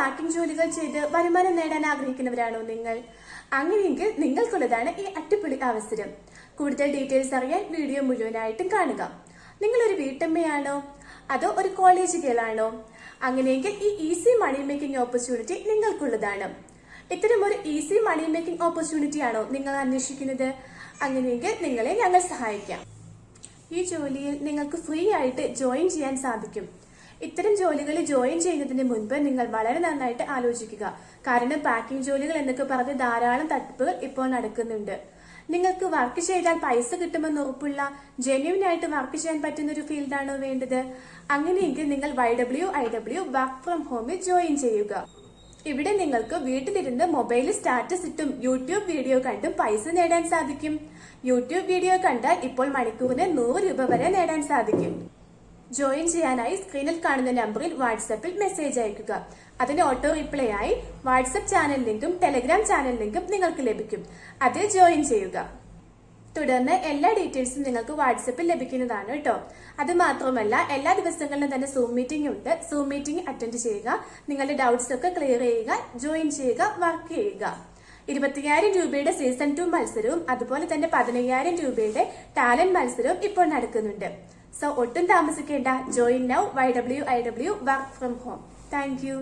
Packing ജോലികൾ ചെയ്ത് വരുമാനം നേടാൻ ആഗ്രഹിക്കുന്നവരാണോ നിങ്ങൾ? അങ്ങനെയെങ്കിൽ നിങ്ങൾക്കുള്ളതാണ് ഈ അടിപൊളി അവസരം. കൂടുതൽ ഡീറ്റെയിൽസ് അറിയാൻ വീഡിയോ മുഴുവനായിട്ടും കാണുക. നിങ്ങളൊരു വീട്ടമ്മയാണോ അതോ ഒരു കോളേജ് ഗേളാണോ? അങ്ങനെയെങ്കിൽ ഈ ഈസി മണി മേക്കിംഗ് ഓപ്പർച്യൂണിറ്റി നിങ്ങൾക്കുള്ളതാണ്. ഇത്തരം ഒരു ഈസി മണി മേക്കിംഗ് ഓപ്പർച്യൂണിറ്റി ആണോ നിങ്ങൾ അന്വേഷിക്കുന്നത്? അങ്ങനെയെങ്കിൽ നിങ്ങളെ ഞങ്ങൾ സഹായിക്കാം. ഈ ജോലിയിൽ നിങ്ങൾക്ക് ഫ്രീ ആയിട്ട് ജോയിൻ ചെയ്യാൻ സാധിക്കും. ഇത്തരം ജോലികളിൽ ജോയിൻ ചെയ്യുന്നതിന് മുൻപ് നിങ്ങൾ വളരെ നന്നായിട്ട് ആലോചിക്കുക. കാരണം പാക്കിംഗ് ജോലികൾ എന്നൊക്കെ പറഞ്ഞ് ധാരാളം തട്ടിപ്പുകൾ ഇപ്പോൾ നടക്കുന്നുണ്ട്. നിങ്ങൾക്ക് വർക്ക് ചെയ്താൽ പൈസ കിട്ടുമെന്ന് ഉറപ്പുള്ള ജെന്യൂൻ ആയിട്ട് വർക്ക് ചെയ്യാൻ പറ്റുന്ന ഒരു ഫീൽഡാണോ വേണ്ടത്? അങ്ങനെയെങ്കിൽ നിങ്ങൾ YWIW വർക്ക് ഫ്രം ഹോമിൽ ജോയിൻ ചെയ്യുക. ഇവിടെ നിങ്ങൾക്ക് വീട്ടിലിരുന്ന് മൊബൈലിൽ സ്റ്റാറ്റസ് ഇട്ടും യൂട്യൂബ് വീഡിയോ കണ്ടും പൈസ നേടാൻ സാധിക്കും. യൂട്യൂബ് വീഡിയോ കണ്ടാൽ ഇപ്പോൾ മണിക്കൂറിന് 100 രൂപ വരെ നേടാൻ സാധിക്കും. ജോയിൻ ചെയ്യാനായി സ്ക്രീനിൽ കാണുന്ന നമ്പറിൽ വാട്സാപ്പിൽ മെസ്സേജ് അയക്കുക. അതിന് ഓട്ടോ റിപ്ലൈ ആയി വാട്സാപ്പ് ചാനൽ ലിങ്കും ടെലഗ്രാം ചാനൽ ലിങ്കും നിങ്ങൾക്ക് ലഭിക്കും. അതിൽ ജോയിൻ ചെയ്യുക. തുടർന്ന് എല്ലാ ഡീറ്റെയിൽസും നിങ്ങൾക്ക് വാട്സാപ്പിൽ ലഭിക്കുന്നതാണ് കേട്ടോ. അത് മാത്രമല്ല എല്ലാ ദിവസങ്ങളിലും തന്നെ സൂം മീറ്റിംഗ് ഉണ്ട്. സൂം മീറ്റിംഗ് അറ്റൻഡ് ചെയ്യുക, നിങ്ങളുടെ ഡൗട്ട്സ് ഒക്കെ ക്ലിയർ ചെയ്യുക, ജോയിൻ ചെയ്യുക, വർക്ക് ചെയ്യുക. 25,000 രൂപയുടെ സീസൺ 2 മത്സരവും അതുപോലെ തന്നെ 15,000 രൂപയുടെ ടാലന്റ് മത്സരവും ഇപ്പോൾ നടക്കുന്നുണ്ട്. സോ ഒട്ടും താമസിക്കേണ്ട, join now YWIW work from home. Thank U.